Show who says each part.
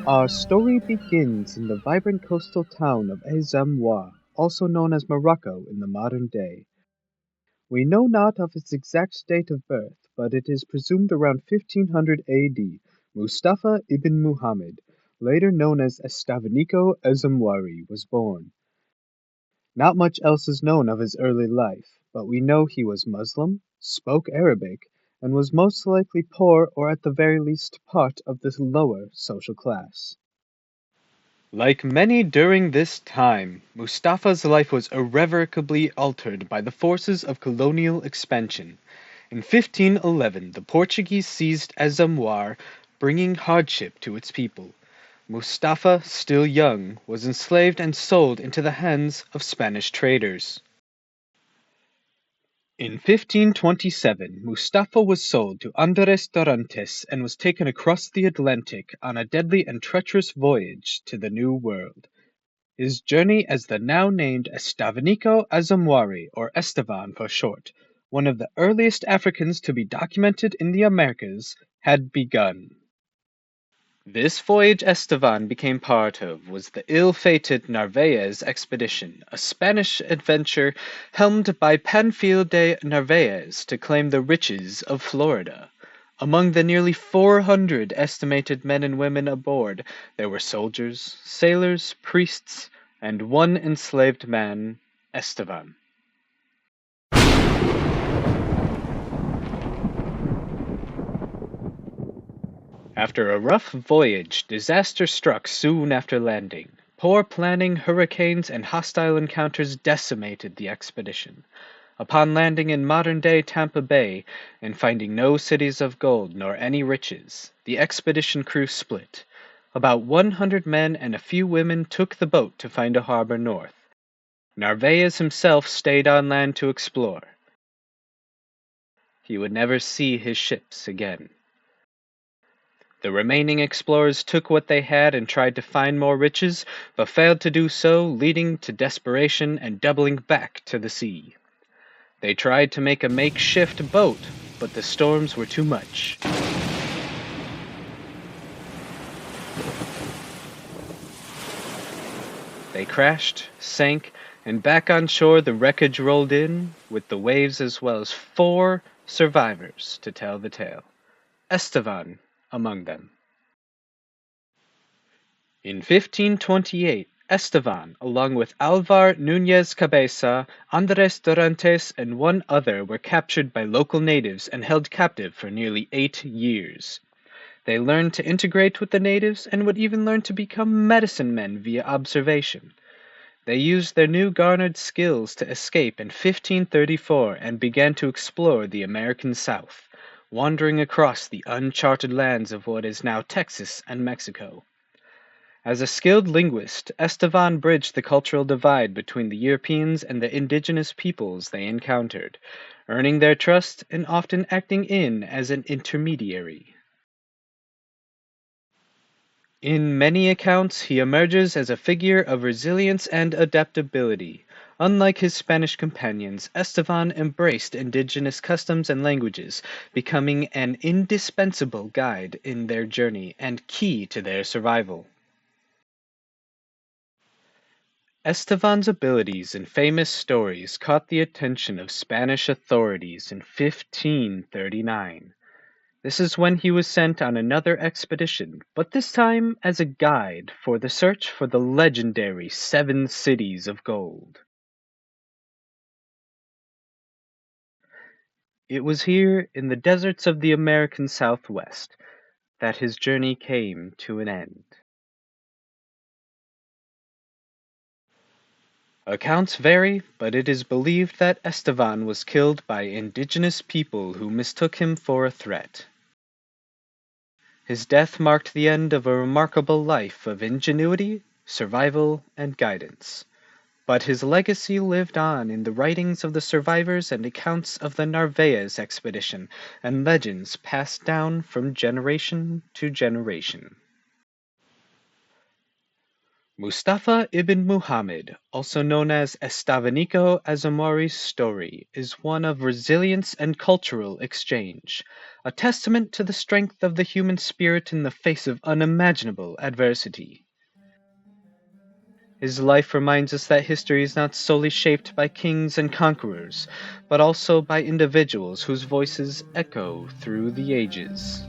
Speaker 1: Our story begins in the vibrant coastal town of Azemmour, also known as Morocco in the modern day. We know not of its exact date of birth, but it is presumed around 1500 AD. Mustafa ibn Muhammad, later known as Estevanico Azemmouri, was born. Not much else is known of his early life, but we know he was Muslim, spoke Arabic, and was most likely poor or at the very least part of the lower social class. Like many during this time, Mustafa's life was irrevocably altered by the forces of colonial expansion. In 1511, the Portuguese seized Azemmour, bringing hardship to its people. Mustafa, still young, was enslaved and sold into the hands of Spanish traders. In 1527, Mustafa was sold to Andres Dorantes and was taken across the Atlantic on a deadly and treacherous voyage to the New World. His journey as the now named Estevanico Azemmouri, or Estevan for short, one of the earliest Africans to be documented in the Americas, had begun. This voyage Estevan became part of was the ill-fated Narvaez expedition, a Spanish adventure helmed by Panfil de Narvaez to claim the riches of Florida. Among the nearly 400 estimated men and women aboard, there were soldiers, sailors, priests, and one enslaved man, Estevan. After a rough voyage, disaster struck soon after landing. Poor planning, hurricanes, and hostile encounters decimated the expedition. Upon landing in modern-day Tampa Bay, and finding no cities of gold nor any riches, the expedition crew split. About 100 men and a few women took the boat to find a harbor north. Narvaez himself stayed on land to explore. He would never see his ships again. The remaining explorers took what they had and tried to find more riches, but failed to do so, leading to desperation and doubling back to the sea. They tried to make a makeshift boat, but the storms were too much. They crashed, sank, and back on shore the wreckage rolled in, with the waves as well as 4 survivors to tell the tale. Estevan among them. In 1528, Estevan, along with Alvar Núñez Cabeza, Andres Dorantes, and one other, were captured by local natives and held captive for nearly 8 years. They learned to integrate with the natives and would even learn to become medicine men via observation. They used their new garnered skills to escape in 1534 and began to explore the American South, wandering across the uncharted lands of what is now Texas and Mexico. As a skilled linguist, Estevan bridged the cultural divide between the Europeans and the indigenous peoples they encountered, earning their trust and often acting in as an intermediary. In many accounts, he emerges as a figure of resilience and adaptability. Unlike his Spanish companions, Estevan embraced indigenous customs and languages, becoming an indispensable guide in their journey and key to their survival. Estevan's abilities and famous stories caught the attention of Spanish authorities in 1539. This is when he was sent on another expedition, but this time as a guide for the search for the legendary 7 cities of gold. It was here, in the deserts of the American Southwest, that his journey came to an end. Accounts vary, but it is believed that Estevan was killed by indigenous people who mistook him for a threat. His death marked the end of a remarkable life of ingenuity, survival, and guidance. But his legacy lived on in the writings of the survivors and accounts of the Narvaez expedition, and legends passed down from generation to generation. Mustafa ibn Muhammad, also known as Estevanico Azemmouri's story, is one of resilience and cultural exchange, a testament to the strength of the human spirit in the face of unimaginable adversity. His life reminds us that history is not solely shaped by kings and conquerors, but also by individuals whose voices echo through the ages.